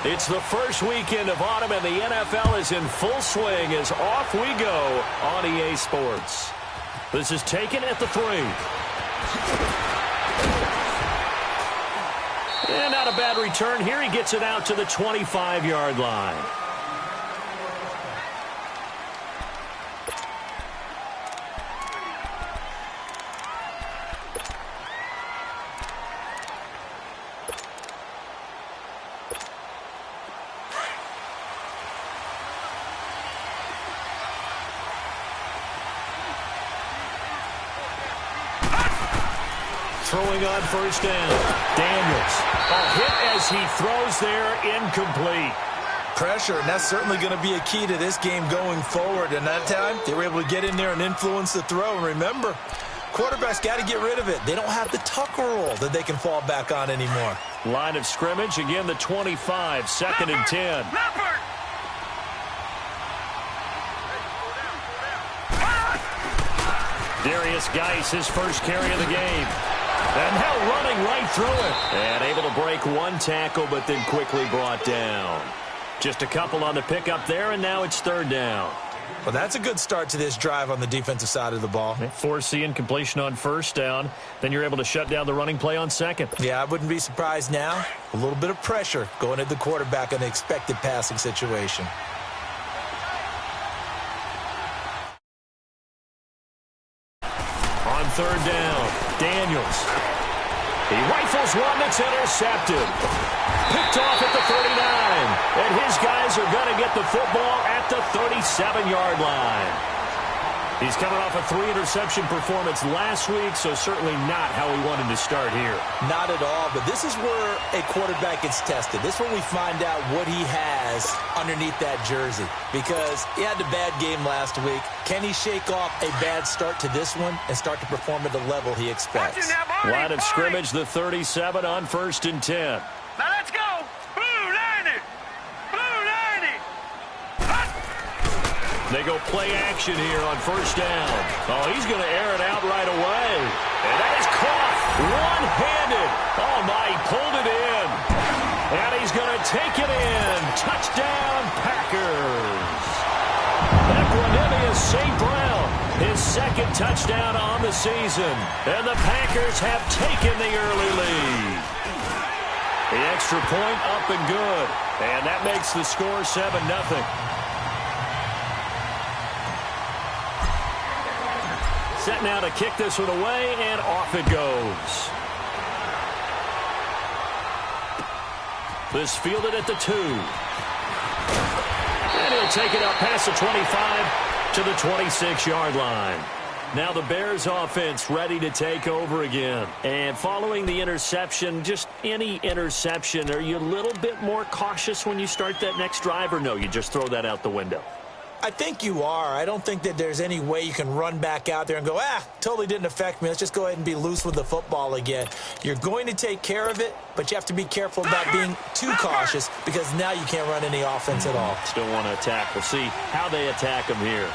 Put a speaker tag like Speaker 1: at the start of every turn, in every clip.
Speaker 1: It's the first weekend of autumn, and the NFL is in full swing as off we go on EA Sports. This is taken at the 3. And not a bad return here. He gets it out to the 25-yard line. Throwing on first down. Daniels. A hit as he throws there, incomplete.
Speaker 2: Pressure, and that's certainly going to be a key to this game going forward. And that time, they were able to get in there and influence the throw. And remember, quarterbacks got to get rid of it. They don't have the Tucker roll that they can fall back on anymore.
Speaker 1: Line of scrimmage, again the 25, 2nd and 10. Darius Geis, his first carry of the game. And now running right through it. And able to break one tackle, but then quickly brought down. Just a couple on the pickup there, and now it's 3rd down.
Speaker 2: Well, that's a good start to this drive on the defensive side of the ball.
Speaker 1: Forcing completion on first down. Then you're able to shut down the running play on 2nd.
Speaker 2: Yeah, I wouldn't be surprised now. A little bit of pressure going at the quarterback in the expected passing situation.
Speaker 1: On 3rd down, Daniels. He rifles one that's intercepted. Picked off at the 39. And his guys are going to get the football at the 37-yard line. He's coming off a 3-interception performance last week, so certainly not how he wanted to start here.
Speaker 2: Not at all, but this is where a quarterback gets tested. This is where we find out what he has underneath that jersey. Because he had a bad game last week. Can he shake off a bad start to this one and start to perform at the level he expects?
Speaker 1: Line of scrimmage, the 37 on 1st and 10.
Speaker 3: Now let's go. Blue 90. Blue 90.
Speaker 1: They go play action here on first down. Oh, he's going to air it out right away. And that is caught one-handed. Oh, my, he pulled it in. And he's going to take it in. Touchdown, Packers. Equanimous St. Brown, his 2nd touchdown on the season. And the Packers have taken the early lead. The extra point up and good. And that makes the score 7-0. Set now to kick this one away, and off it goes. This fielded at the 2. And he'll take it up past the 25 to the 26-yard line. Now the Bears offense ready to take over again. And following the interception, just any interception, are you a little bit more cautious when you start that next drive, or no, you just throw that out the window?
Speaker 2: I think you are. I don't think that there's any way you can run back out there and go, totally didn't affect me. Let's just go ahead and be loose with the football again. You're going to take care of it, but you have to be careful about being too cautious because now you can't run any offense at all.
Speaker 1: Still want to attack. We'll see how they attack him here.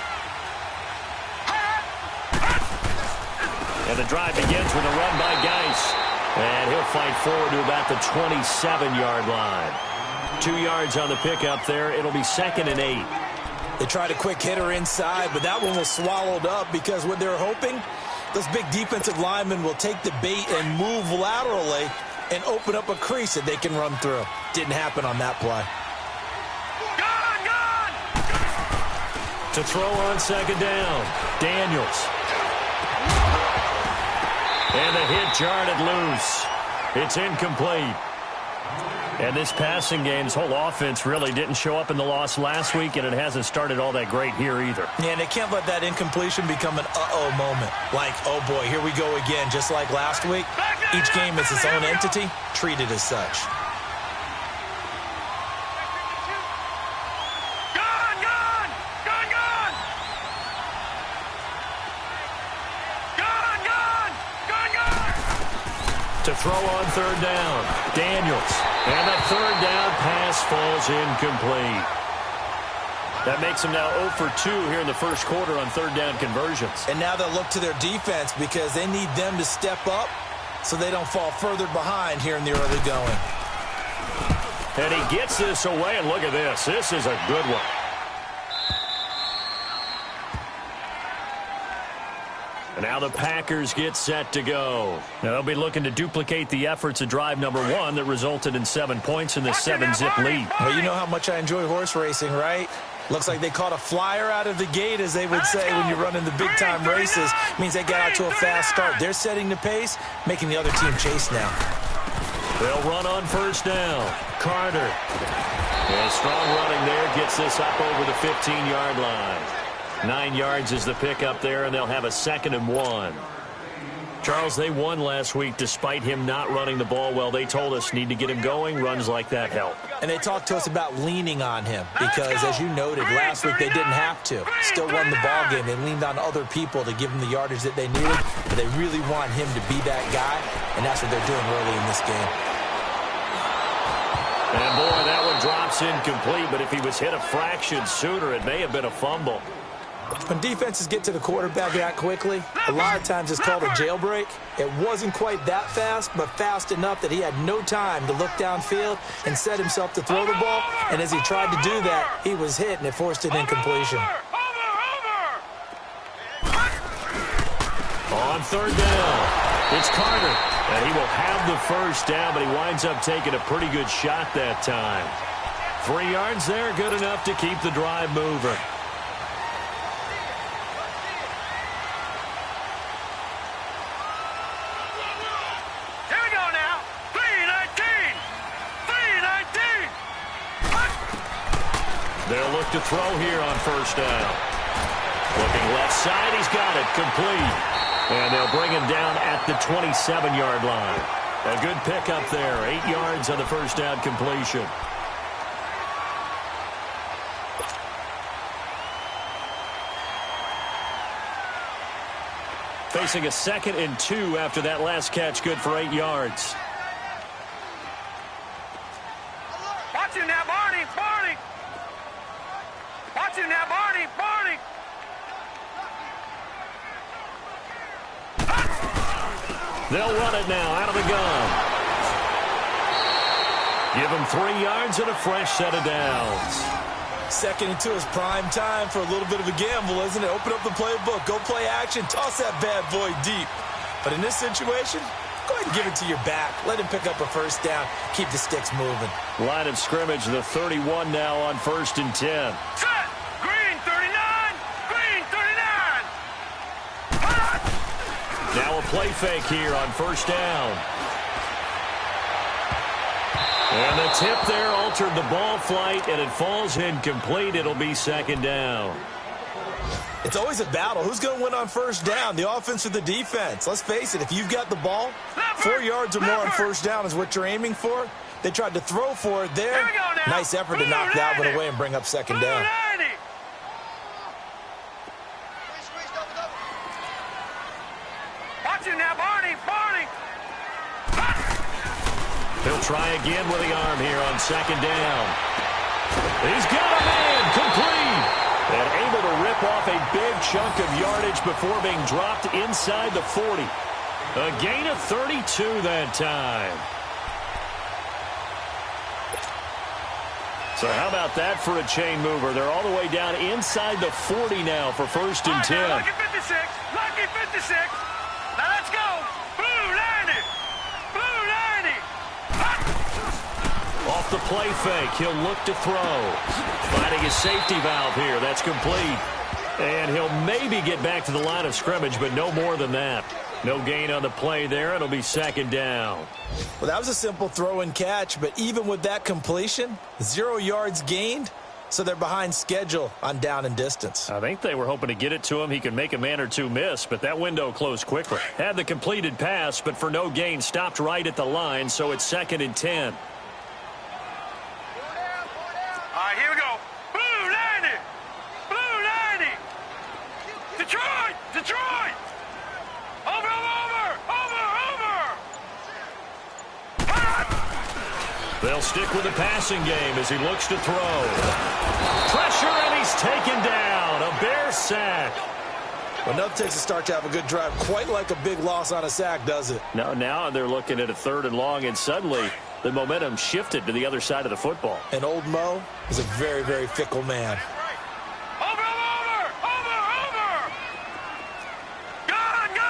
Speaker 1: And the drive begins with a run by Geis. And he'll fight forward to about the 27-yard line. 2 yards on the pickup there. It'll be 2nd and 8.
Speaker 2: They tried a quick hitter inside, but that one was swallowed up because what they're hoping, those big defensive linemen will take the bait and move laterally and open up a crease that they can run through. Didn't happen on that play.
Speaker 1: To throw on 2nd down, Daniels. And the hit jarred it loose. It's incomplete. And this passing game's whole offense really didn't show up in the loss last week, and it hasn't started all that great here either.
Speaker 2: Yeah, and they can't let that incompletion become an uh-oh moment. Like, oh boy, here we go again, just like last week. Each game is its own entity, treated as such.
Speaker 1: To throw on 3rd down, Daniels. And the 3rd down pass falls incomplete. That makes them now 0 for 2 here in the first quarter on 3rd down conversions.
Speaker 2: And now they'll look to their defense because they need them to step up so they don't fall further behind here in the early going.
Speaker 1: And he gets this away, and look at this. This is a good one. And now the Packers get set to go. Now they'll be looking to duplicate the efforts of drive number 1 that resulted in 7 points in this 7-zip lead.
Speaker 2: Well, you know how much I enjoy horse racing, right? Looks like they caught a flyer out of the gate, as they would say when you're running the big-time races. Means they got out to a fast start. They're setting the pace, making the other team chase now.
Speaker 1: They'll run on first down. Carter. And strong running there gets this up over the 15-yard line. 9 yards is the pickup there, and they'll have a 2nd and 1. Charles, they won last week despite him not running the ball well. They told us need to get him going. Runs like that help.
Speaker 2: And they talked to us about leaning on him because, as you noted, last week they didn't have to. Still won the ball game. They leaned on other people to give them the yardage that they needed, but they really want him to be that guy, and that's what they're doing early in this game.
Speaker 1: And, boy, that one drops incomplete, but if he was hit a fraction sooner, it may have been a fumble.
Speaker 2: When defenses get to the quarterback that quickly, a lot of times it's called a jailbreak. It wasn't quite that fast, but fast enough that he had no time to look downfield and set himself to throw the ball. And as he tried to do that, he was hit, and it forced an incompletion.
Speaker 1: On third down, it's Carter. And he will have the first down, but he winds up taking a pretty good shot that time. 3 yards there, good enough to keep the drive moving. They'll look to throw here on first down. Looking left side, he's got it, complete. And they'll bring him down at the 27-yard line. A good pickup there, 8 yards on the first down completion. Facing a 2nd and 2 after that last catch, good for 8 yards.
Speaker 3: Watch him now, Barney, Barney. Watch him now, Barney, Barney.
Speaker 1: They'll run it now out of the gun. Give him 3 yards and a fresh set of downs.
Speaker 2: 2nd and 2 is prime time for a little bit of a gamble, isn't it? Open up the playbook, go play action, toss that bad boy deep. But in this situation, go ahead and give it to your back. Let him pick up a first down. Keep the sticks moving.
Speaker 1: Line of scrimmage, the 31 now on 1st and 10.
Speaker 3: Set. Green 39. Green 39.
Speaker 1: Now a play fake here on first down. And the tip there altered the ball flight, and it falls incomplete. It'll be 2nd down.
Speaker 2: It's always a battle. Who's going to win on first down, the offense or the defense? Let's face it, if you've got the ball, 4 yards or more on first down is what you're aiming for. They tried to throw for it there. Nice effort to knock that one away and bring up 2nd down.
Speaker 3: Watch him now, Barney, Barney.
Speaker 1: He'll try again with the arm here on 2nd down. He's got a man, complete. And able to rip off a big chunk of yardage before being dropped inside the 40. A gain of 32 that time. So how about that for a chain mover? They're all the way down inside the 40 now for 1st and 10.
Speaker 3: Lucky 56. Lucky 56. Now let's go. Blue 90. Blue 90.
Speaker 1: Off the play fake, he'll look to throw. Finding his safety valve here. That's complete. And he'll maybe get back to the line of scrimmage, but no more than that. No gain on the play there. It'll be 2nd down.
Speaker 2: Well, that was a simple throw and catch, but even with that completion, 0 yards gained, so they're behind schedule on down and distance.
Speaker 1: I think they were hoping to get it to him. He could make a man or two miss, but that window closed quickly. Had the completed pass, but for no gain, stopped right at the line, so it's 2nd and 10.
Speaker 3: All right, here we go. Blue 90. Blue 90. Detroit. Detroit. Over, over, over, over.
Speaker 1: They'll stick with the passing game as he looks to throw. Pressure, and he's taken down. A Bear sack.
Speaker 2: Well, nothing takes a start to have a good drive quite like a big loss on a sack, does it?
Speaker 1: No, now they're looking at a 3rd and long, and suddenly the momentum shifted to the other side of the football.
Speaker 2: And old Mo is a very, very fickle man.
Speaker 3: Over! Gun!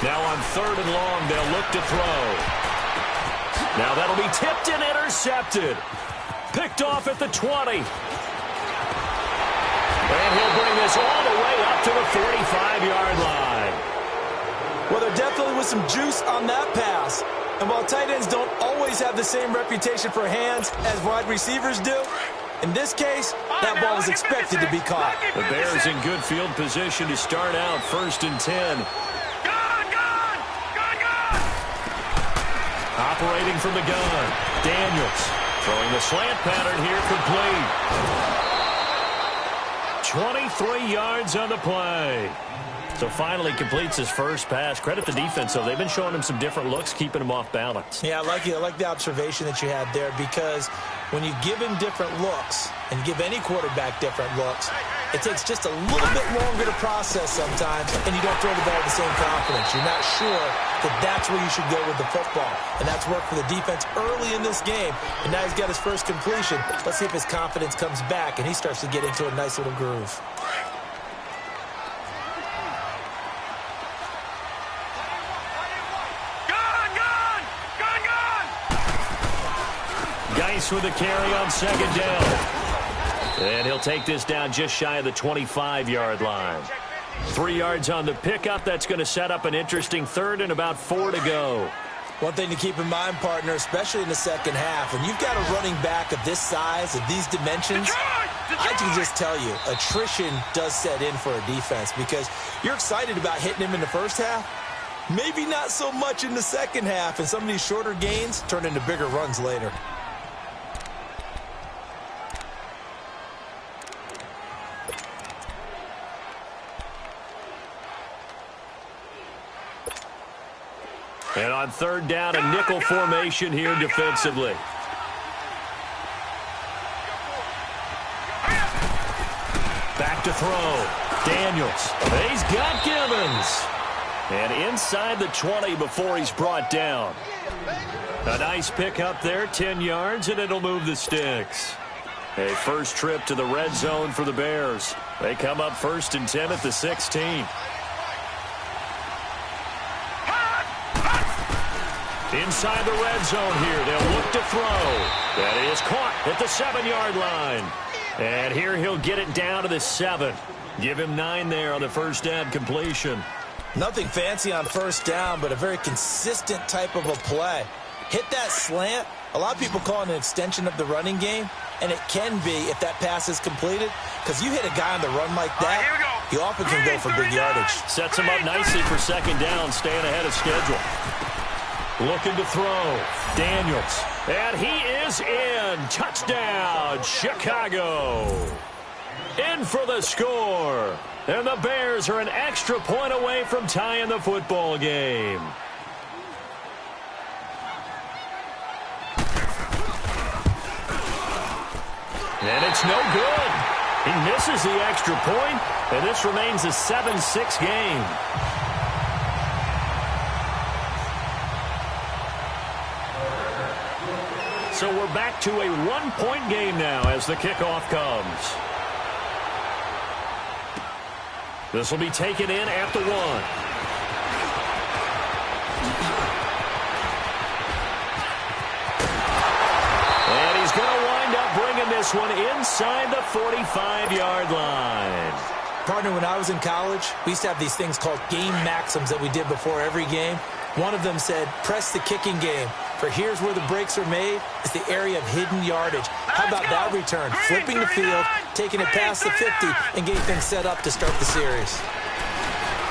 Speaker 1: Now on 3rd and long, they'll look to throw. Now that'll be tipped and intercepted. Picked off at the 20. And he'll bring this all the way up to the 45-yard line.
Speaker 2: Well, there definitely was some juice on that pass. And while tight ends don't always have the same reputation for hands as wide receivers do, in this case, that ball was expected to be caught.
Speaker 1: The Bears in good field position to start out 1st and 10. Operating from the gun, Daniels throwing the slant pattern here complete. 23 yards on the play. So finally completes his first pass. Credit the defense, though. They've been showing him some different looks, keeping him off balance.
Speaker 2: Yeah, I like the observation that you had there, because when you give him different looks and give any quarterback different looks, it takes just a little bit longer to process sometimes, and you don't throw the ball with the same confidence. You're not sure that that's where you should go with the football. And that's worked for the defense early in this game. And now he's got his first completion. Let's see if his confidence comes back and he starts to get into a nice little groove.
Speaker 1: Geis with a carry on 2nd down. And he'll take this down just shy of the 25-yard line. 3 yards on the pickup. That's going to set up an interesting 3rd and about 4 to go.
Speaker 2: One thing to keep in mind, partner, especially in the second half, when you've got a running back of this size, of these dimensions, I can just tell you, attrition does set in for a defense, because you're excited about hitting him in the first half. Maybe not so much in the second half, and some of these shorter gains turn into bigger runs later.
Speaker 1: And on 3rd down, a nickel formation here defensively. Back to throw. Daniels. He's got Gibbons. And inside the 20 before he's brought down. A nice pick up there, 10 yards, and it'll move the sticks. A first trip to the red zone for the Bears. They come up 1st and 10 at the 16. Inside the red zone here, they'll look to throw. That is caught at the 7-yard line. And here he'll get it down to the 7. Give him 9 there on the first down completion.
Speaker 2: Nothing fancy on 1st down, but a very consistent type of a play. Hit that slant. A lot of people call it an extension of the running game, and it can be if that pass is completed, because you hit a guy on the run like that, he often can go for big yardage.
Speaker 1: Sets him up nicely for 2nd down, staying ahead of schedule. Looking to throw. Daniels. And he is in. Touchdown, Chicago. In for the score. And the Bears are an extra point away from tying the football game. And it's no good. He misses the extra point, and this remains a 7-6 game. So we're back to a 1-point game now as the kickoff comes. This will be taken in at the 1. And he's going to wind up bringing this one inside the 45-yard line.
Speaker 2: Partner, when I was in college, we used to have these things called game maxims that we did before every game. One of them said, press the kicking game. For here's where the breaks are made. It's the area of hidden yardage. How about that return? Flipping the field, taking it past the 50, and getting things set up to start the series.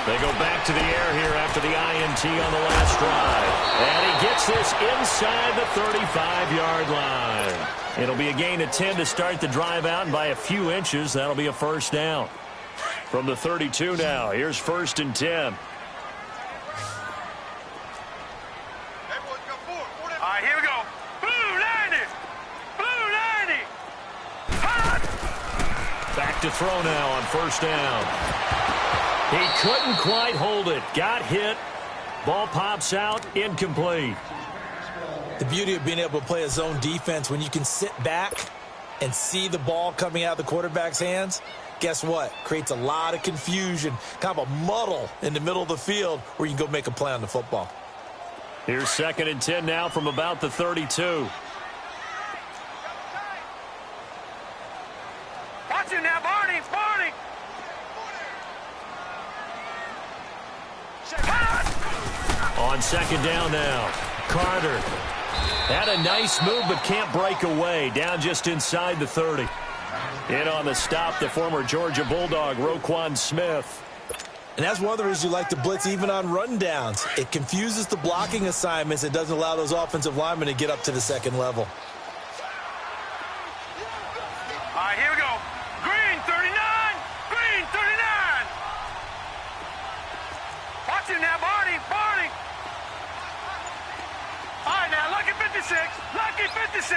Speaker 1: They go back to the air here after the INT on the last drive. And he gets this inside the 35-yard line. It'll be a gain of 10 to start the drive out, and by a few inches, that'll be a first down. From the 32 now, here's 1st and 10.
Speaker 3: All right, here we go. Blue 90. Blue 90. Hot.
Speaker 1: Back to throw now on 1st down. He couldn't quite hold it. Got hit. Ball pops out, incomplete.
Speaker 2: The beauty of being able to play a zone defense when you can sit back and see the ball coming out of the quarterback's hands, guess what? Creates a lot of confusion, kind of a muddle in the middle of the field where you can go make a play on the football.
Speaker 1: Here's 2nd and 10 now from about the 32.
Speaker 3: Watch it now, Barney. Barney.
Speaker 1: On 2nd down now, Carter had a nice move but can't break away. Down just inside the 30. In on the stop, the former Georgia Bulldog, Roquan Smith.
Speaker 2: And that's one of the reasons you like to blitz even on rundowns. It confuses the blocking assignments. It doesn't allow those offensive linemen to get up to the second level.
Speaker 3: All right, here we go. Green, 39. Green, 39. Watch it now, Barney. Barney. All right, now, Lucky 56. Lucky 56.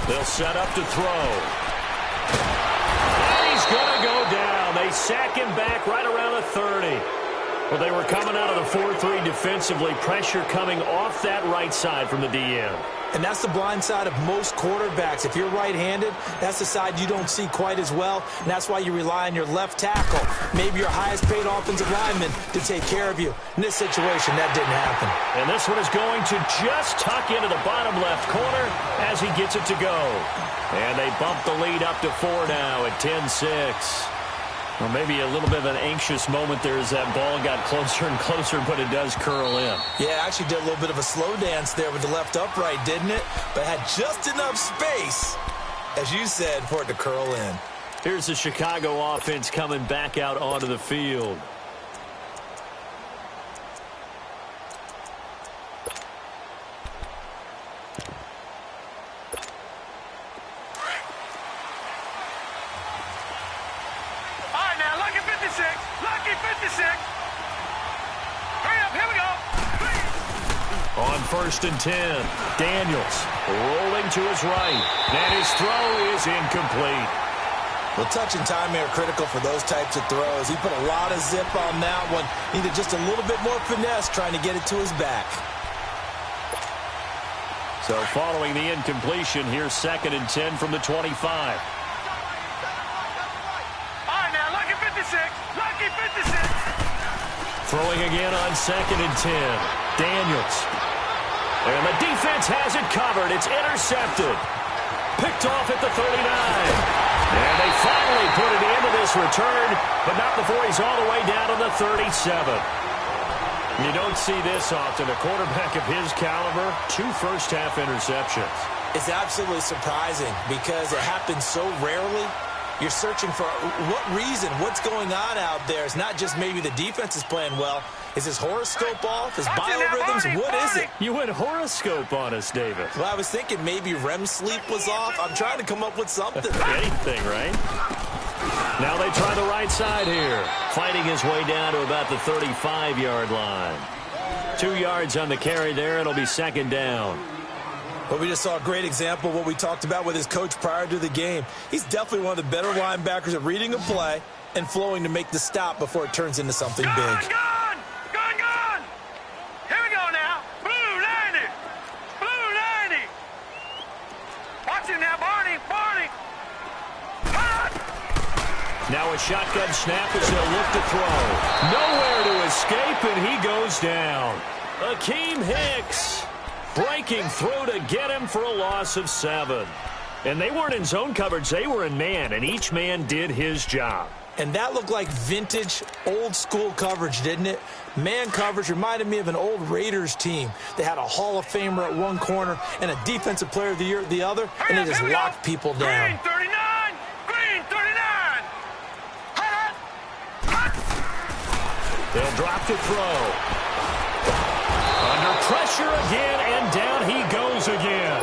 Speaker 1: They'll set up to throw. And he's going to go down. They sack him back right around the 30. Well, they were coming out of the 4-3 defensively. Pressure coming off that right side from the DN.
Speaker 2: And that's the blind side of most quarterbacks. If you're right-handed, that's the side you don't see quite as well, and that's why you rely on your left tackle, maybe your highest-paid offensive lineman, to take care of you. In this situation, that didn't happen.
Speaker 1: And this one is going to just tuck into the bottom left corner as he gets it to go. And they bump the lead up to 4 now at 10-6. Well, maybe a little bit of an anxious moment there as that ball got closer and closer, but it does curl in.
Speaker 2: Yeah, actually did a little bit of a slow dance there with the left upright, didn't it? But had just enough space, as you said, for it to curl in.
Speaker 1: Here's the Chicago offense coming back out onto the field.
Speaker 3: Lucky 56. Hurry up, here we go.
Speaker 1: On 1st and 10, Daniels rolling to his right. And his throw is incomplete.
Speaker 2: Well, touch and timing are critical for those types of throws. He put a lot of zip on that one. Needed just a little bit more finesse trying to get it to his back.
Speaker 1: So following the incompletion, here's 2nd and 10 from the 25.
Speaker 3: Lucky 56.
Speaker 1: Throwing again on 2nd and 10. Daniels. And the defense has it covered. It's intercepted. Picked off at the 39. And they finally put it into this return, but not before he's all the way down to the 37. You don't see this often. A quarterback of his caliber, 2 first-half interceptions.
Speaker 2: It's absolutely surprising because it happens so rarely. You're searching for what reason, what's going on out there. It's not just maybe the defense is playing well. Is his horoscope off? His biorhythms? What is it?
Speaker 1: You went horoscope on us, David.
Speaker 2: Well, I was thinking maybe REM sleep was off. I'm trying to come up with something.
Speaker 1: Anything, right? Now they try the right side here. Fighting his way down to about the 35-yard line. 2 yards on the carry there. It'll be 2nd down.
Speaker 2: But we just saw a great example of what we talked about with his coach prior to the game. He's definitely one of the better linebackers at reading a play and flowing to make the stop before it turns into something big.
Speaker 3: Gone! Here we go now. Blue 90. Blue 90. Watch it now, Barney.
Speaker 1: Now a shotgun snap as they'll look to throw. Nowhere to escape, and he goes down. Akeem Hicks breaking through to get him for a loss of 7. And they weren't in zone coverage. They were in man, and each man did his job.
Speaker 2: And that looked like vintage, old-school coverage, didn't it? Man coverage reminded me of an old Raiders team. They had a Hall of Famer at one corner and a Defensive Player of the Year at the other, and they just locked people down.
Speaker 3: Green 39! Green 39!
Speaker 1: They'll drop to throw. Under pressure again, and down he goes again.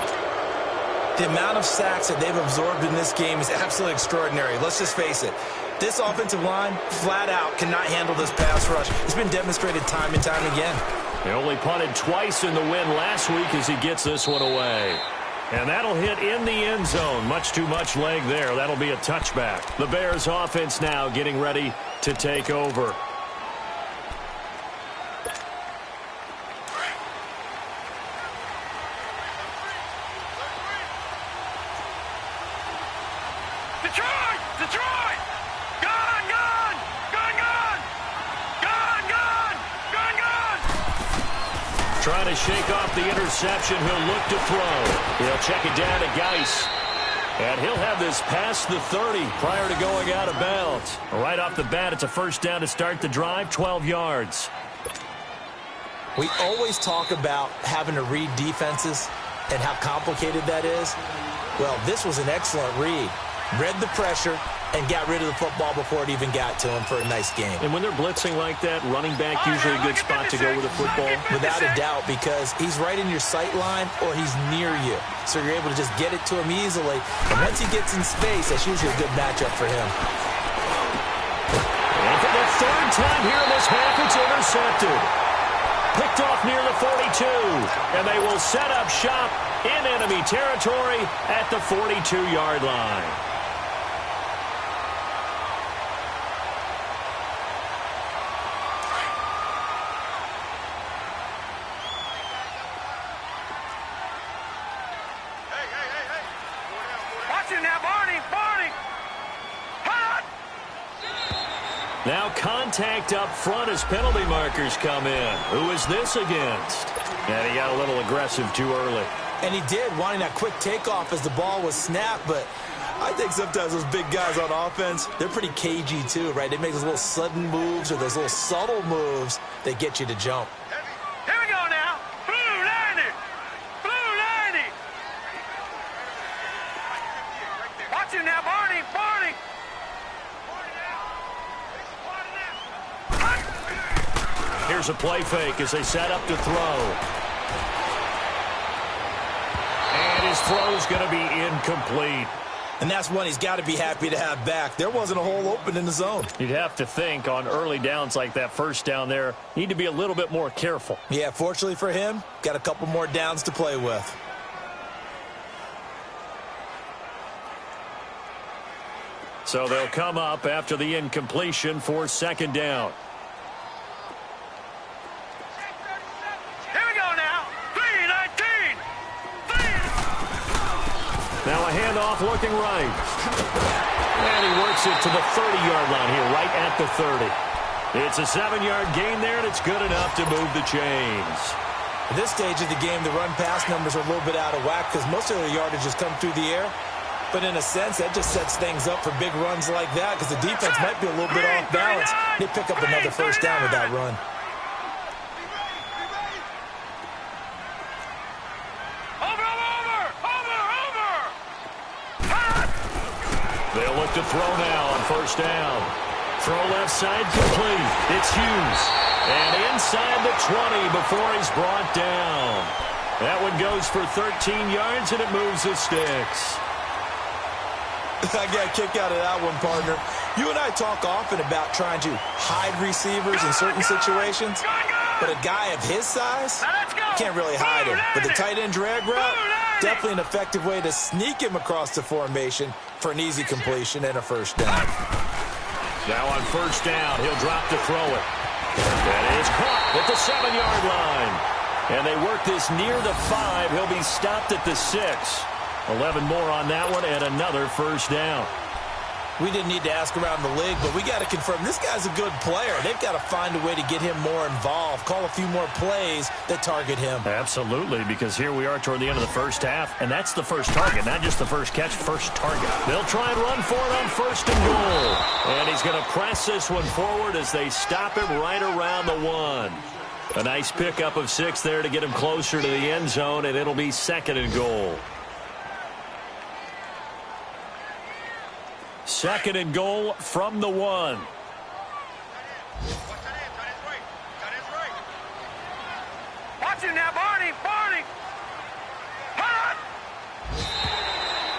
Speaker 2: The amount of sacks that they've absorbed in this game is absolutely extraordinary. Let's just face it. This offensive line, flat out, cannot handle this pass rush. It's been demonstrated time and time again.
Speaker 1: They only punted twice in the win last week as he gets this one away. And that'll hit in the end zone. Much too much leg there. That'll be a touchback. The Bears offense now getting ready to take over.
Speaker 3: Detroit! Detroit! Gun! Gun! Gun! Gun! Gun! Gun! Gun! Gun!
Speaker 1: Trying to shake off the interception. He'll look to throw. He'll check it down to Geis. And he'll have this past the 30 prior to going out of bounds. Right off the bat, it's a first down to start the drive, 12 yards.
Speaker 2: We always talk about having to read defenses and how complicated that is. Well, this was an excellent read. Read the pressure and got rid of the football before it even got to him for a nice game.
Speaker 1: And when they're blitzing like that, running back usually a good spot to go with the football.
Speaker 2: Without a doubt, because he's right in your sight line or he's near you. So you're able to just get it to him easily. And once he gets in space, that's usually a good matchup for him.
Speaker 1: And for the third time here in this half, it's intercepted. Picked off near the 42. And they will set up shop in enemy territory at the 42-yard line. Now contact up front as penalty markers come in. Who is this against? And he got a little aggressive too early.
Speaker 2: And he did, wanting that quick takeoff as the ball was snapped, but I think sometimes those big guys on offense, they're pretty cagey too, right? They make those little sudden moves or those little subtle moves that get you to jump.
Speaker 3: Here we go now. Blue 90. Blue 90. Watch him now, Barney. Barney.
Speaker 1: Here's a play fake as they set up to throw. And his throw's going to be incomplete.
Speaker 2: And that's one he's got to be happy to have back. There wasn't a hole open in the zone.
Speaker 1: You'd have to think on early downs like that first down there, need to be a little bit more careful.
Speaker 2: Yeah, fortunately for him, got a couple more downs to play with.
Speaker 1: So they'll come up after the incompletion for second down. Now a handoff looking right. And he works it to the 30-yard line here, right at the 30. It's a 7-yard gain there, and it's good enough to move the chains.
Speaker 2: At this stage of the game, the run-pass numbers are a little bit out of whack because most of the yardage has come through the air. But in a sense, that just sets things up for big runs like that because the defense might be a little bit off balance. They pick up another first down with that run.
Speaker 1: They'll look to throw now on first down. Throw left side complete. It's Hughes. And inside the 20 before he's brought down. That one goes for 13 yards, and it moves the sticks.
Speaker 2: I got a kick out of that one, partner. You and I talk often about trying to hide receivers in certain situations. But a guy of his size, can't really hide him. But the tight end drag route, definitely an effective way to sneak him across the formation for an easy completion and a first down.
Speaker 1: Now on first down, he'll drop to throw it. And it's caught at the 7-yard line. And they work this near the 5. He'll be stopped at the 6. 11 more on that one and another first down.
Speaker 2: We didn't need to ask around the league, but we got to confirm this guy's a good player. They've got to find a way to get him more involved, call a few more plays that target him.
Speaker 1: Absolutely, because here we are toward the end of the first half, and that's the first target, not just the first catch, first target. They'll try and run for it on first and goal. And he's going to press this one forward as they stop him right around the 1. A nice pickup of 6 there to get him closer to the end zone, and it'll be second and goal. Second and goal from the 1.
Speaker 3: Watch him now, Barney. Barney. Hot.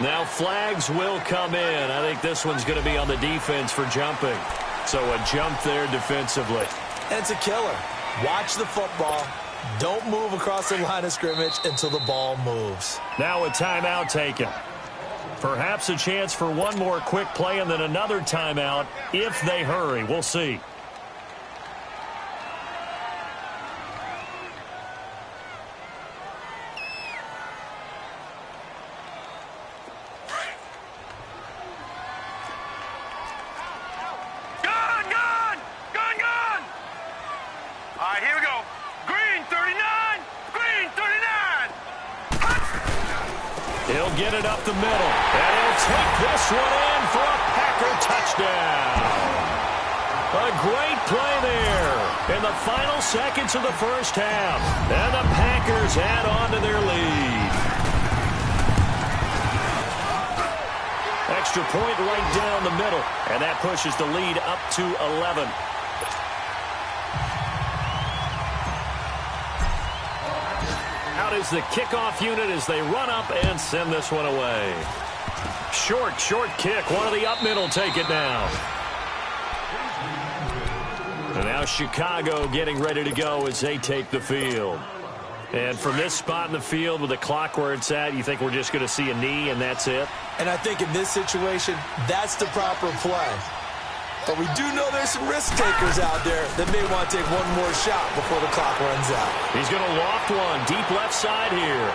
Speaker 1: Now flags will come in. I think this one's going to be on the defense for jumping. So a jump there defensively.
Speaker 2: And it's a killer. Watch the football. Don't move across the line of scrimmage until the ball moves.
Speaker 1: Now a timeout taken. Perhaps a chance for one more quick play and then another timeout if they hurry. We'll see. He'll get it up the middle, and he'll take this one in for a Packer touchdown. A great play there in the final seconds of the first half. And the Packers add on to their lead. Extra point right down the middle, and that pushes the lead up to 11. Out is the kickoff unit as they run up and send this one away. Short kick. One of the up middle take it now. And now Chicago getting ready to go as they take the field. And from this spot in the field with the clock where it's at, you think we're just going to see a knee and that's it?
Speaker 2: And I think in this situation, that's the proper play. But we do know there's some risk takers out there that may want to take one more shot before the clock runs out.
Speaker 1: He's going to loft one deep left side here.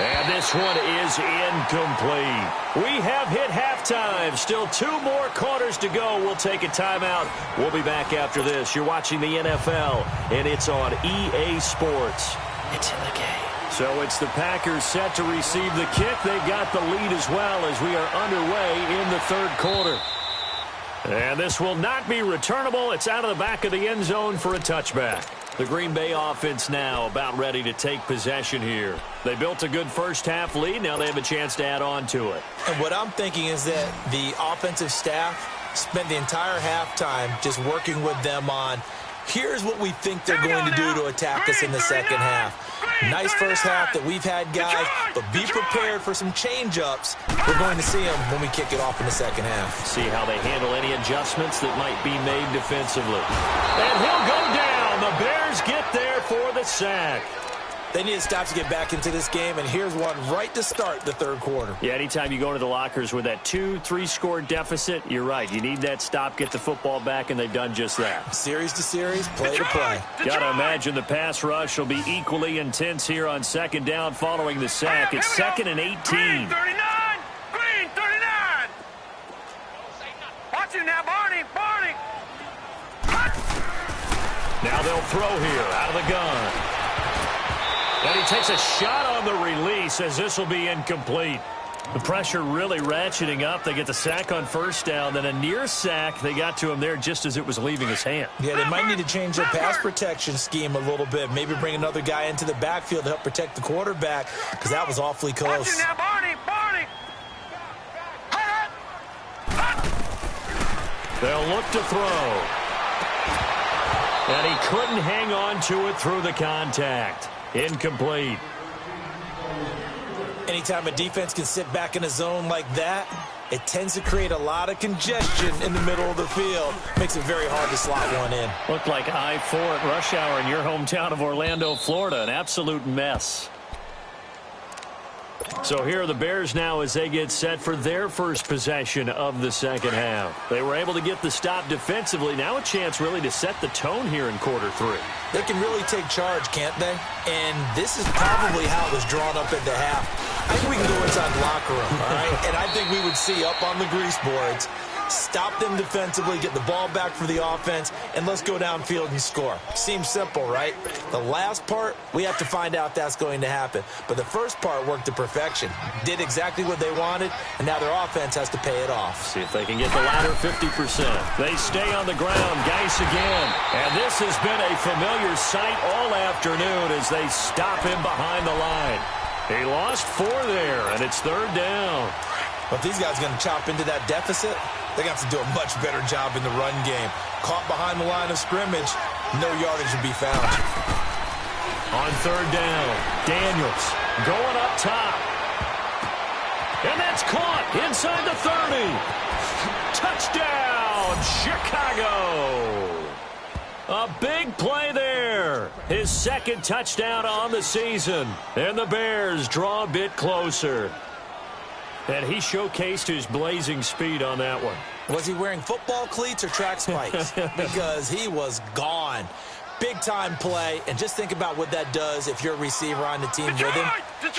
Speaker 1: And this one is incomplete. We have hit halftime. Still 2 more quarters to go. We'll take a timeout. We'll be back after this. You're watching the NFL, and it's on EA Sports. It's in the game. So it's the Packers set to receive the kick. They've got the lead as well as we are underway in the third quarter. And this will not be returnable. It's out of the back of the end zone for a touchback. The Green Bay offense now about ready to take possession here. They built a good first-half lead. Now they have a chance to add on to it.
Speaker 2: And what I'm thinking is that the offensive staff spent the entire halftime just working with them on, here's what we think they're going to do to attack us in the second half. Nice first half that we've had, guys, but be prepared for some change-ups. We're going to see them when we kick it off in the second half.
Speaker 1: See how they handle any adjustments that might be made defensively. And he'll go down. The Bears get there for the sack.
Speaker 2: They need to stop to get back into this game, and here's one right to start the third quarter.
Speaker 1: Yeah, anytime you go into the lockers with that 2-3 score deficit, you're right. You need that stop, get the football back, and they've done just that.
Speaker 2: Series to series, play to play.
Speaker 1: Got to imagine the pass rush will be equally intense here on second down following the sack. It's 2nd and 18.
Speaker 3: Green 39! Green 39! Watch him now, Barney! Barney!
Speaker 1: Now they'll throw here out of the gun. And he takes a shot on the release as this will be incomplete. The pressure really ratcheting up. They get the sack on first down. Then a near sack. They got to him there just as it was leaving his hand.
Speaker 2: Yeah, they might need to change their pass protection scheme a little bit. Maybe bring another guy into the backfield to help protect the quarterback because that was awfully close.
Speaker 3: Watch him now, Barney! Barney!
Speaker 1: They'll look to throw. And he couldn't hang on to it through the contact. Incomplete.
Speaker 2: Anytime a defense can sit back in a zone like that, it tends to create a lot of congestion in the middle of the field. Makes it very hard to slot one in.
Speaker 1: Looked like I-4 at rush hour in your hometown of Orlando, Florida. An absolute mess. So here are the Bears now as they get set for their first possession of the second half. They were able to get the stop defensively. Now a chance really to set the tone here in quarter 3.
Speaker 2: They can really take charge, can't they? And this is probably how it was drawn up at the half. I think we can go inside the locker room, all right? And I think we would see up on the grease boards, stop them defensively, get the ball back for the offense, and let's go downfield and score. Seems simple, right? The last part, we have to find out that's going to happen. But the first part worked to perfection. Did exactly what they wanted, and now their offense has to pay it off.
Speaker 1: See if they can get the latter 50%. They stay on the ground. Geis again. And this has been a familiar sight all afternoon as they stop him behind the line. He lost 4 there, and it's third down.
Speaker 2: But if these guys are going to chop into that deficit, they're going to have to do a much better job in the run game. Caught behind the line of scrimmage, no yardage to be found.
Speaker 1: On third down, Daniels going up top. And that's caught inside the 30. Touchdown, Chicago. A big play there. His second touchdown on the season. And the Bears draw a bit closer. And he showcased his blazing speed on that one.
Speaker 2: Was he wearing football cleats or track spikes? Because he was gone. Big-time play. And just think about what that does if you're a receiver on the team with him.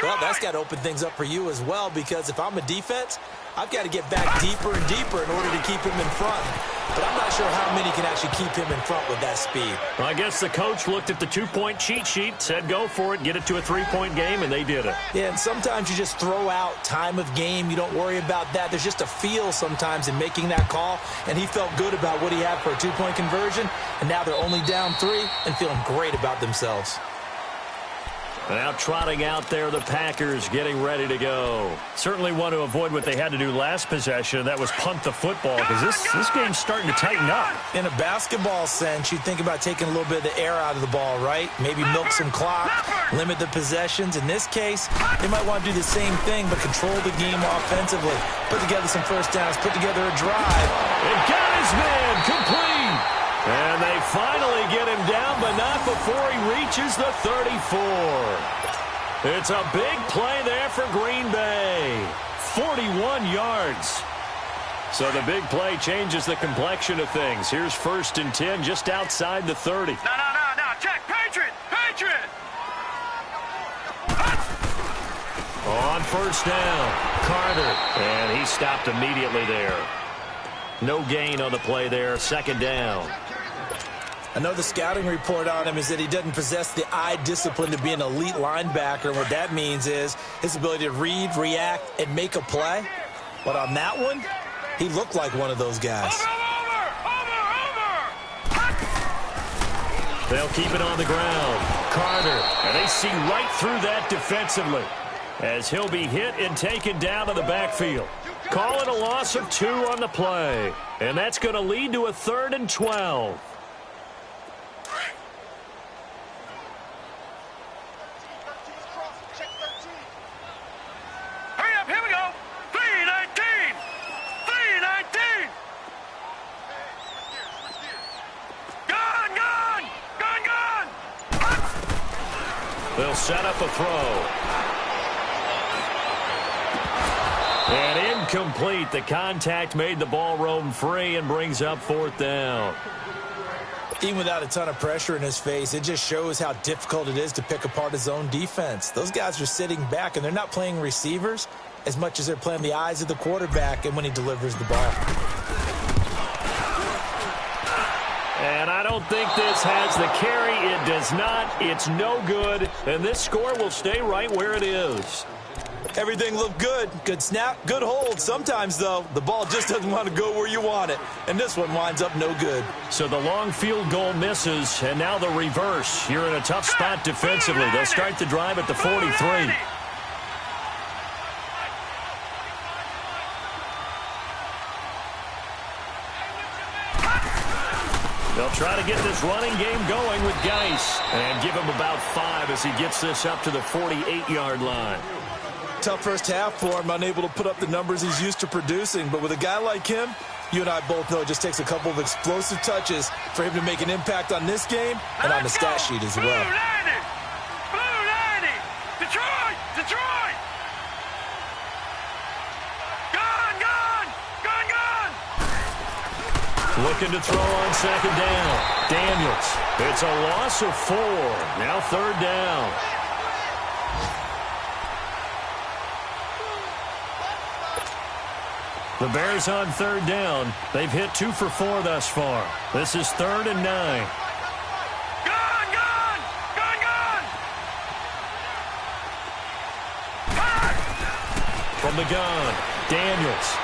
Speaker 2: Well, that's got to open things up for you as well, because if I'm a defense, I've got to get back deeper and deeper in order to keep him in front. But I'm not sure how many can actually keep him in front with that speed.
Speaker 1: Well, I guess the coach looked at the two-point cheat sheet, said go for it, get it to a three-point game, and they did it.
Speaker 2: Yeah, and sometimes you just throw out time of game. You don't worry about that. There's just a feel sometimes in making that call, and he felt good about what he had for a two-point conversion, and now they're only down 3 and feeling great about themselves.
Speaker 1: Now trotting out there, the Packers getting ready to go. Certainly want to avoid what they had to do last possession. That was punt the football, because this game's starting to tighten up.
Speaker 2: In a basketball sense, you think about taking a little bit of the air out of the ball, right? Maybe milk some clock, limit the possessions. In this case, they might want to do the same thing, but control the game offensively. Put together some first downs, put together a drive.
Speaker 1: It got his man complete. And they finally get him down, but not before he reaches the 34. It's a big play there for Green Bay. 41 yards. So the big play changes the complexion of things. Here's 1st and 10 just outside the 30.
Speaker 3: No. Check. Patriot.
Speaker 1: On 1st down, Carter. And he stopped immediately there. No gain on the play there. 2nd down.
Speaker 2: I know the scouting report on him is that he doesn't possess the eye discipline to be an elite linebacker. And what that means is his ability to read, react, and make a play. But on that one, he looked like one of those guys.
Speaker 3: Over!
Speaker 1: They'll keep it on the ground. Carter, and they see right through that defensively as he'll be hit and taken down to the backfield. Call it a loss of 2 on the play. And that's going to lead to a 3rd and 12. They'll set up a throw. And incomplete. The contact made the ball roam free and brings up 4th down.
Speaker 2: Even without a ton of pressure in his face, it just shows how difficult it is to pick apart his own defense. Those guys are sitting back, and they're not playing receivers as much as they're playing the eyes of the quarterback and when he delivers the ball.
Speaker 1: And I don't think this has the carry. It does not. It's no good. And this score will stay right where it is.
Speaker 2: Everything looked good. Good snap, good hold. Sometimes, though, the ball just doesn't want to go where you want it. And this one winds up no good.
Speaker 1: So the long field goal misses, and now the reverse. You're in a tough spot defensively. They'll start the drive at the 43. They'll try to get this running game going with Geis and give him about 5 as he gets this up to the 48-yard line.
Speaker 2: Tough first half for him, unable to put up the numbers he's used to producing. But with a guy like him, you and I both know it just takes a couple of explosive touches for him to make an impact on this game and on the stat sheet as well.
Speaker 3: Blue 90! Detroit!
Speaker 1: Looking to throw on 2nd down. Daniels. It's a loss of 4. Now 3rd down. The Bears on 3rd down. They've hit 2 for 4 thus far. This is 3rd and 9. From the gun, Daniels.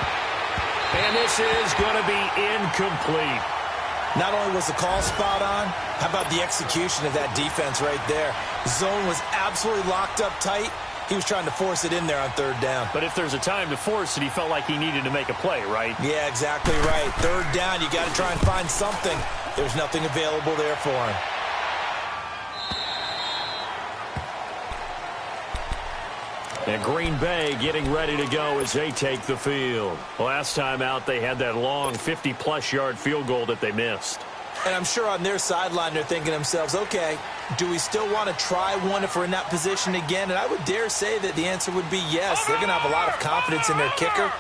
Speaker 1: And this is going to be incomplete.
Speaker 2: Not only was the call spot on, how about the execution of that defense right there? Zone was absolutely locked up tight. He was trying to force it in there on 3rd down.
Speaker 1: But if there's a time to force it, he felt like he needed to make a play, right?
Speaker 2: Yeah, exactly right. 3rd down, you got to try and find something. There's nothing available there for him.
Speaker 1: And Green Bay getting ready to go as they take the field. Last time out, they had that long 50-plus yard field goal that they missed.
Speaker 2: And I'm sure on their sideline, they're thinking to themselves, okay, do we still want to try one if we're in that position again? And I would dare say that the answer would be yes. They're going to have a lot of confidence in their kicker.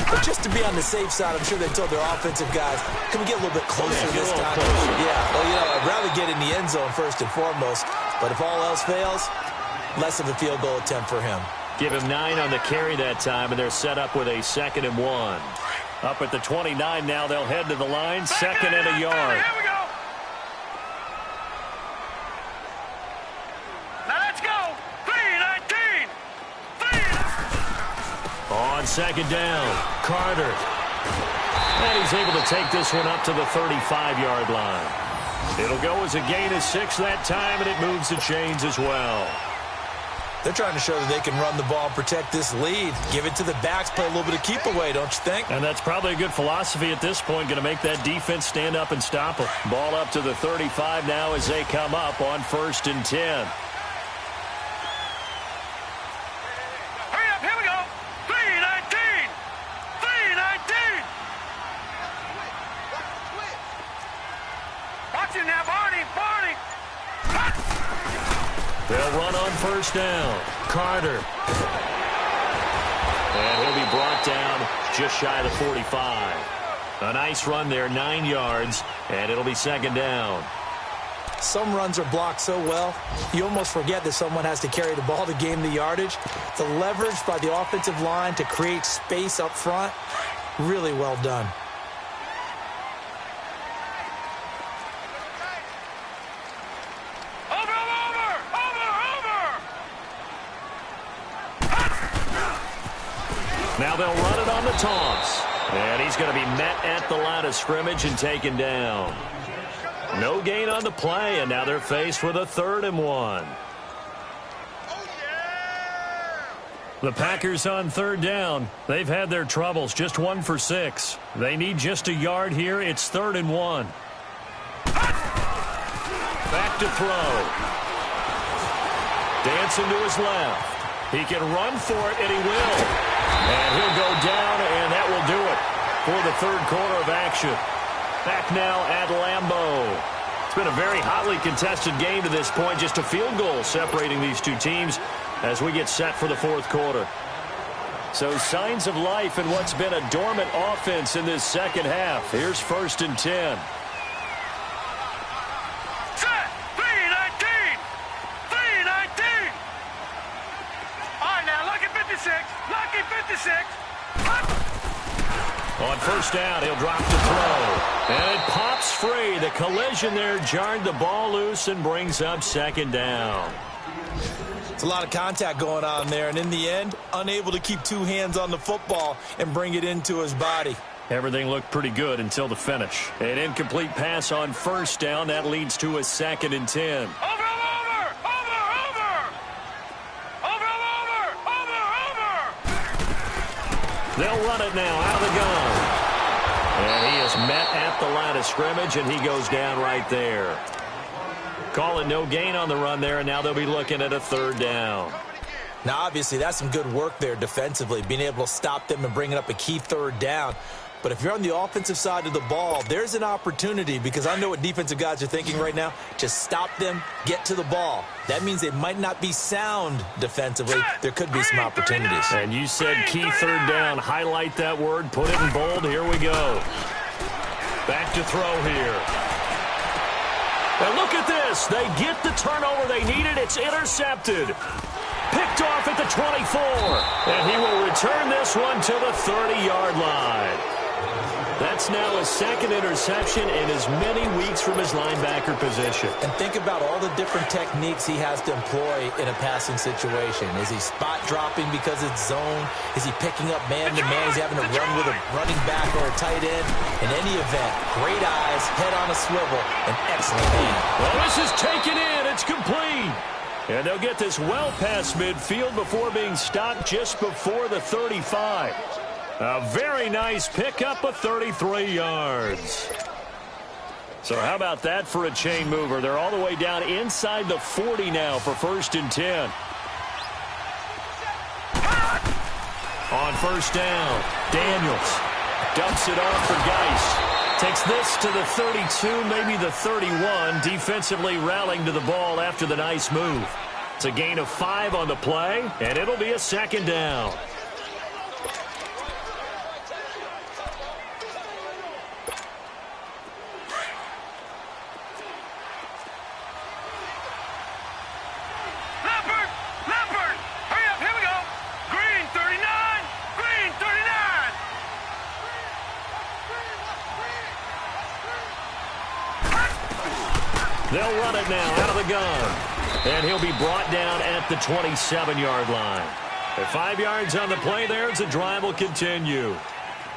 Speaker 2: But just to be on the safe side, I'm sure they told their offensive guys, can we get a little bit closer this time? Yeah, well, I'd rather get in the end zone first and foremost. But if all else fails, less of a field goal attempt for him.
Speaker 1: Give him 9 on the carry that time, and they're set up with a 2nd and 1. Up at the 29 now, they'll head to the line, 2nd and a yard.
Speaker 3: Here we go. Now let's go. 3-19.
Speaker 1: On 2nd down, Carter. And he's able to take this one up to the 35-yard line. It'll go as a gain of 6 that time, and it moves the chains as well.
Speaker 2: They're trying to show that they can run the ball and protect this lead. Give it to the backs, play a little bit of keep away, don't you think?
Speaker 1: And that's probably a good philosophy at this point, going to make that defense stand up and stop them. Ball up to the 35 now as they come up on 1st and 10.
Speaker 3: Hurry up, here we go. 3-19. 3-19. Watch it now, Barney.
Speaker 1: They'll run on 1st down. Carter. And he'll be brought down just shy of the 45. A nice run there, 9 yards, and it'll be 2nd down.
Speaker 2: Some runs are blocked so well, you almost forget that someone has to carry the ball to gain the yardage. The leverage by the offensive line to create space up front, really well done.
Speaker 1: Now they'll run it on the toss. And he's going to be met at the line of scrimmage and taken down. No gain on the play, and now they're faced with a 3rd and 1. The Packers on 3rd down. They've had their troubles, just 1 for 6. They need just a yard here. It's 3rd and 1. Back to throw. Dancing to his left. He can run for it, and he will. And he'll go down, and that will do it for the 3rd quarter of action. Back now at Lambeau. It's been a very hotly contested game to this point. Just a field goal separating these two teams as we get set for the 4th quarter. So signs of life in what's been a dormant offense in this 2nd half. Here's 1st and 10.
Speaker 3: Set. 3-19. 3-19. All right, now, lucky 56. Lucky 56.
Speaker 1: On 1st down, he'll drop to throw. And it pops free. The collision there jarred the ball loose and brings up 2nd down.
Speaker 2: It's a lot of contact going on there, and in the end, unable to keep 2 hands on the football and bring it into his body.
Speaker 1: Everything looked pretty good until the finish. An incomplete pass on 1st down. That leads to a 2nd and 10. They'll run it now out of the gun. And he is met at the line of scrimmage, and he goes down right there. Calling no gain on the run there, and now they'll be looking at a 3rd down.
Speaker 2: Now, obviously, that's some good work there defensively, being able to stop them and bringing up a key 3rd down. But if you're on the offensive side of the ball, there's an opportunity, because I know what defensive guys are thinking right now. Just stop them, get to the ball. That means they might not be sound defensively. There could be some opportunities.
Speaker 1: And you said key 3rd down. Highlight that word. Put it in bold. Here we go. Back to throw here. And look at this. They get the turnover they needed. It's intercepted. Picked off at the 24. And he will return this one to the 30-yard line. That's now a 2nd interception in as many weeks from his linebacker position.
Speaker 2: And think about all the different techniques he has to employ in a passing situation. Is he spot dropping because it's zone? Is he picking up man-to-man? He's having to run with a running back or a tight end? In any event, great eyes, head on a swivel, and excellent hand.
Speaker 1: Well, this is taken in. It's complete. And they'll get this well past midfield before being stopped just before the 35. A very nice pickup of 33 yards. So how about that for a chain mover? They're all the way down inside the 40 now for 1st and 10. On 1st down, Daniels dumps it off for Geis. Takes this to the 32, maybe the 31. Defensively rallying to the ball after the nice move. It's a gain of 5 on the play, and it'll be a 2nd down. it now out of the gun. And he'll be brought down at the 27-yard line. At 5 yards on the play there, the drive will continue.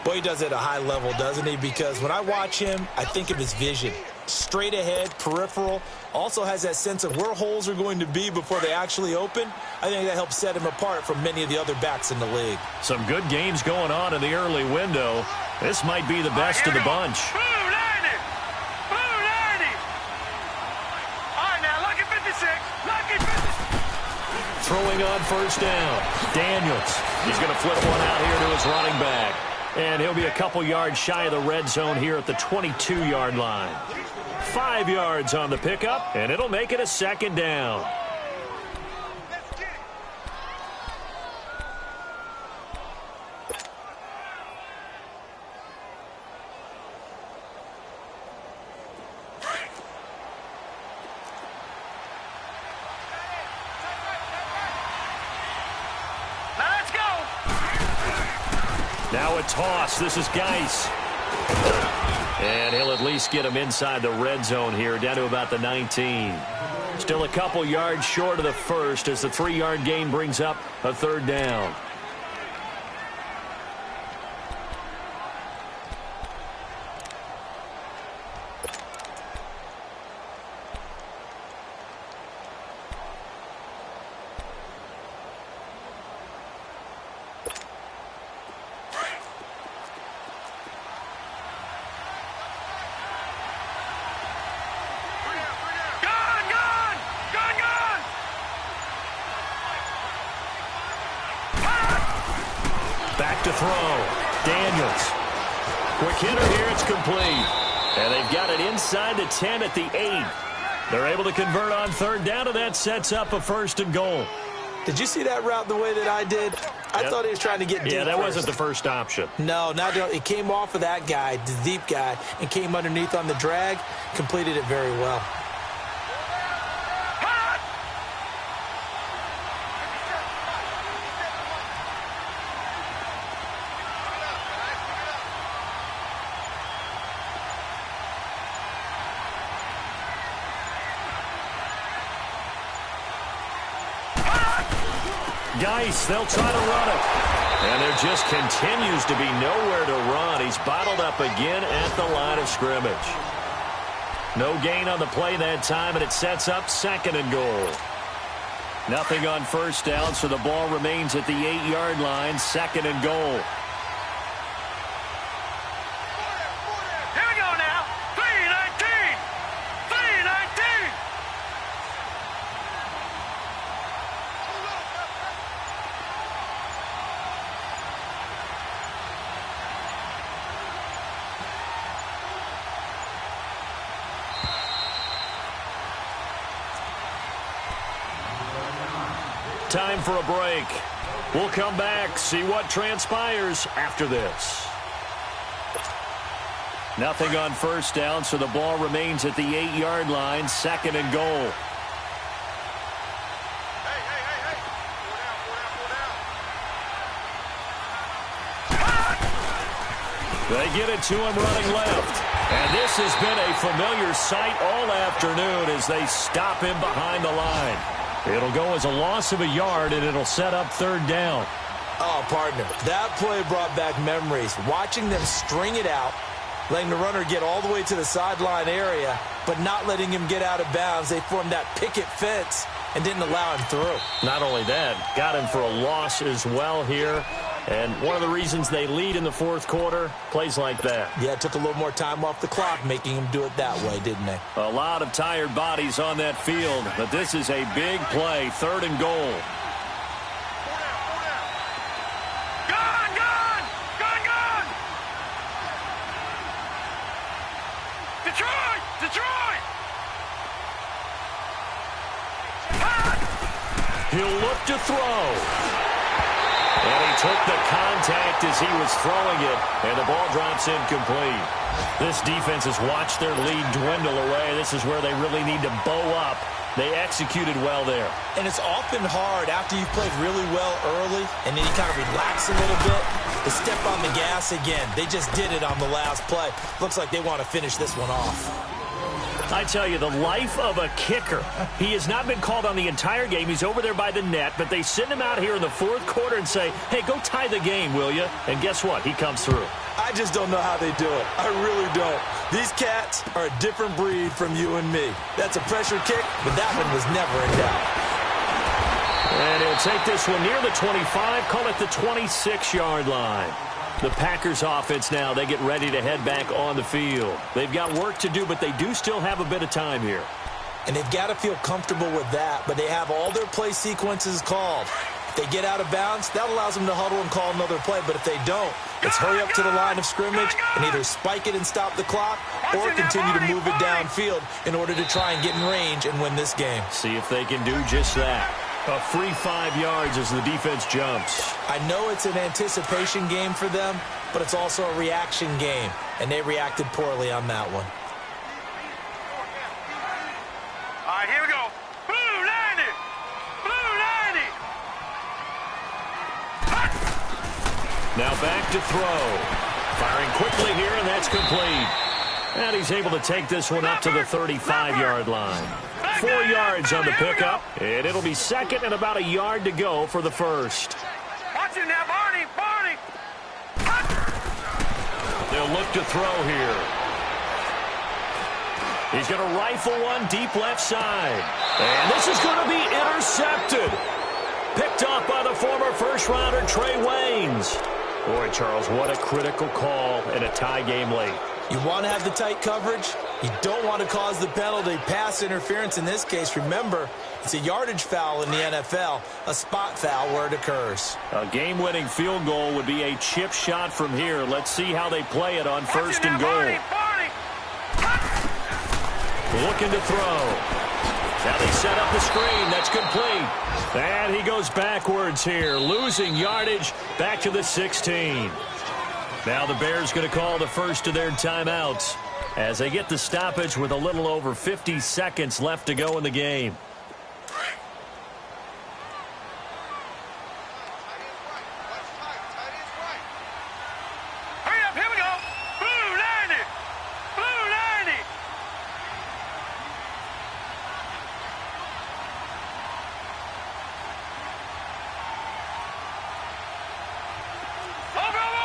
Speaker 2: Boy, he does it at a high level, doesn't he? Because when I watch him, I think of his vision. Straight ahead, peripheral, also has that sense of where holes are going to be before they actually open. I think that helps set him apart from many of the other backs in the league.
Speaker 1: Some good games going on in the early window. This might be the best of the bunch.
Speaker 3: Blue 90! Blue 90! All right, now, lucky 56. Lucky 56.
Speaker 1: Throwing on first down. Daniels. He's going to flip one out here to his running back. And he'll be a couple yards shy of the red zone here at the 22-yard line. 5 yards on the pickup, and it'll make it a second down. Now a toss. This is Geis. And he'll at least get him inside the red zone here, down to about the 19. Still a couple yards short of the first as the 3-yard gain brings up a third down. Back to throw. Daniels. Quick hitter here. It's complete. And they've got it inside the 10 at the 8. They're able to convert on third down, and that sets up a 1st and goal.
Speaker 2: Did you see that route the way that I did? I thought he was trying to get deep.
Speaker 1: Yeah, that
Speaker 2: first.
Speaker 1: wasn't the first option.
Speaker 2: No, it came off of that guy, the deep guy, and came underneath on the drag, completed it very well.
Speaker 1: Geis, they'll try to run it. And there just continues to be nowhere to run. He's bottled up again at the line of scrimmage. No gain on the play that time, and it sets up 2nd and goal. Nothing on first down, so the ball remains at the 8-yard line, 2nd and goal.
Speaker 3: Here we go now. 3-19. 3-19.
Speaker 1: Time for a break. We'll come back, see what transpires after this. Nothing on first down, so the ball remains at the 8-yard line, 2nd and goal. They get it to him running left. And this has been a familiar sight all afternoon as they stop him behind the line. It'll go as a loss of a yard, and it'll set up third down.
Speaker 2: Oh, partner, that play brought back memories. Watching them string it out, letting the runner get all the way to the sideline area, but not letting him get out of bounds. They formed that picket fence and didn't allow him through.
Speaker 1: Not only that, got him for a loss as well here. And one of the reasons they lead in the fourth quarter, plays like that.
Speaker 2: Yeah, it took a little more time off the clock, making him do it that way, didn't they?
Speaker 1: A lot of tired bodies on that field, but this is a big play, 3rd and goal.
Speaker 3: Gun! Gun! Gun! Gun! Detroit! Detroit!
Speaker 1: He'll look to throw. And he took the contact as he was throwing it, and the ball drops incomplete. This defense has watched their lead dwindle away. This is where they really need to bow up. They executed well there.
Speaker 2: And it's often hard after you've played really well early, and then you kind of relax a little bit, to step on the gas again. They just did it on the last play. Looks like they want to finish this one off.
Speaker 1: I tell you, the life of a kicker. He has not been called on the entire game. He's over there by the net, but they send him out here in the fourth quarter and say, hey, go tie the game, will you? And guess what? He comes through.
Speaker 2: I just don't know how they do it. I really don't. These cats are a different breed from you and me. That's a pressure kick, but that one was never in doubt.
Speaker 1: And he'll take this one near the 25, call it the 26-yard line. The Packers offense now, they get ready to head back on the field. They've got work to do, but they do still have a bit of time here.
Speaker 2: And they've got to feel comfortable with that, but they have all their play sequences called. If they get out of bounds, that allows them to huddle and call another play, but if they don't, it's hurry up to the line of scrimmage and either spike it and stop the clock or continue to move it downfield in order to try and get in range and win this game.
Speaker 1: See if they can do just that. A free 5 yards as the defense jumps.
Speaker 2: I know it's an anticipation game for them, but it's also a reaction game, and they reacted poorly on that one.
Speaker 3: All right, here we go. Blue 90. Blue 90.
Speaker 1: Now back to throw. Firing quickly here, and that's complete. And he's able to take this one up to the 35-yard line. 4 yards on the pickup, and it'll be second and about a yard to go for the first.
Speaker 3: Watch it now, Barney. Barney.
Speaker 1: They'll look to throw here. He's going to rifle one deep left side. And this is going to be intercepted. Picked off by the former first-rounder Trey Waynes. Boy, Charles, what a critical call in a tie game late.
Speaker 2: You want to have the tight coverage. You don't want to cause the penalty. Pass interference in this case. Remember, it's a yardage foul in the NFL, a spot foul where it occurs.
Speaker 1: A game-winning field goal would be a chip shot from here. Let's see how they play it on first and goal. Looking to throw. Now they set up the screen. That's complete. And he goes backwards here, losing yardage back to the 16. Now the Bears going to call the first of their timeouts as they get the stoppage with a little over 50 seconds left to go in the game.
Speaker 3: Hurry up, here we go. Blue 90. Blue 90. Over.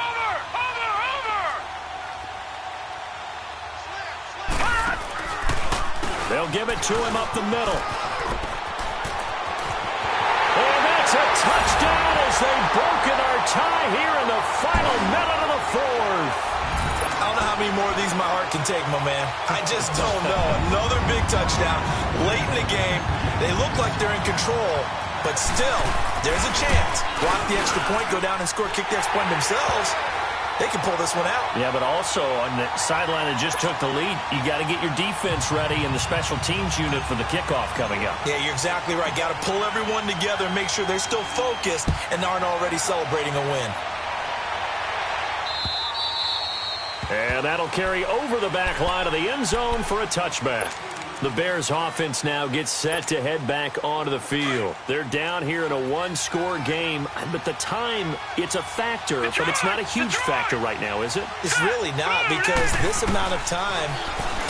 Speaker 1: They'll give it to him up the middle. And that's a touchdown as they've broken our tie here in the final minute of the fourth.
Speaker 2: I don't know how many more of these my heart can take, my man. I just don't know. Another big touchdown late in the game. They look like they're in control, but still, there's a chance. Block the extra point, go down and score, kick the extra point themselves. They can pull this one out.
Speaker 1: Yeah, but also on the sideline that just took the lead, you got to get your defense ready and the special teams unit for the kickoff coming up.
Speaker 2: Yeah, you're exactly right. Got to pull everyone together and make sure they're still focused and aren't already celebrating a win.
Speaker 1: And that'll carry over the back line of the end zone for a touchback. The Bears offense now gets set to head back onto the field. They're down here in a one-score game, but the time, it's a factor, but it's not a huge factor right now, is it?
Speaker 2: It's really not, because this amount of time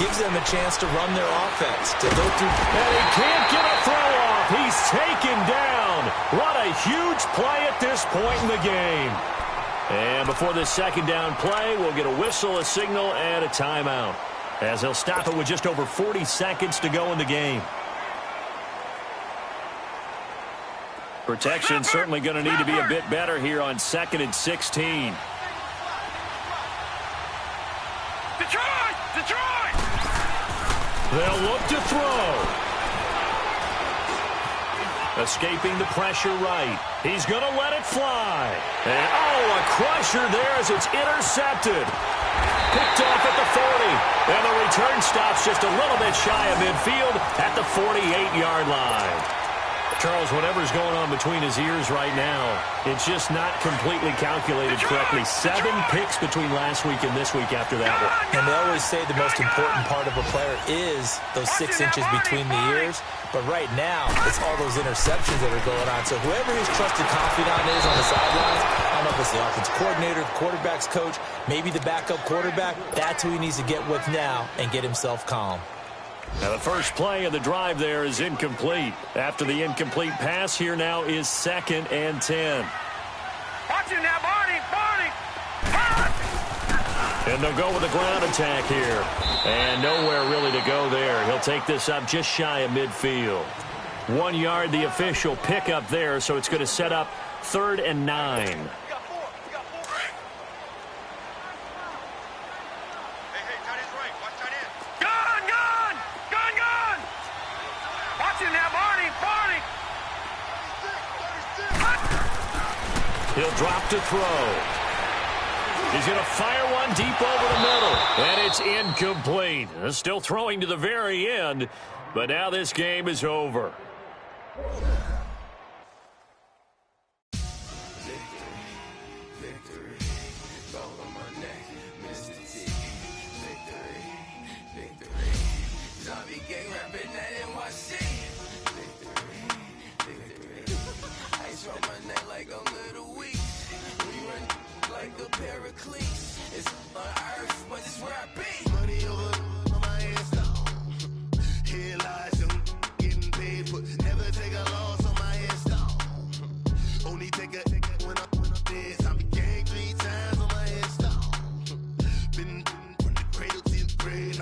Speaker 2: gives them a chance to run their offense, to go through.
Speaker 1: And he can't get a throw off. He's taken down. What a huge play at this point in the game. And before this second down play, we'll get a whistle, a signal, and a timeout, as he'll stop it with just over 40 seconds to go in the game. Protection certainly going to need to be a bit better here on 2nd and 16.
Speaker 3: Detroit!
Speaker 1: They'll look to throw. Escaping the pressure right. He's going to let it fly. And, oh, a crusher there as it's intercepted. Picked off at the 40. And the return stops just a little bit shy of midfield at the 48-yard line. Charles, whatever's going on between his ears right now, it's just not completely calculated correctly. 7 picks between last week and this week after that one.
Speaker 2: And they always say the most important part of a player is those 6 inches between the ears. But right now, it's all those interceptions that are going on. So whoever his trusted confidant is on the sidelines, I don't know if it's the offensive coordinator, the quarterback's coach, maybe the backup quarterback, that's who he needs to get with now and get himself calm.
Speaker 1: Now the first play of the drive there is incomplete. After the incomplete pass, here now is 2nd and 10.
Speaker 3: Watch him now, Barney!
Speaker 1: And they'll go with a ground attack here. And nowhere really to go there. He'll take this up just shy of midfield. 1 yard, the official pickup there, so it's going to set up 3rd and 9. He'll drop to throw. He's going to fire one deep over the middle. And it's incomplete. Still throwing to the very end. But now this game is over.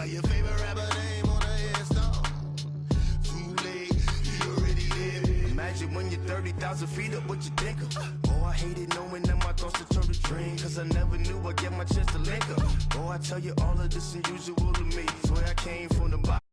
Speaker 4: Your favorite rapper name on the headstone. Too late, you already lived. Imagine when you're 30,000 feet up, what you think of? Oh, I hated knowing that my thoughts would turn to dream, cause I never knew I'd get my chance to link up. Oh, I tell you all of this unusual to me. Swear I came from the bottom.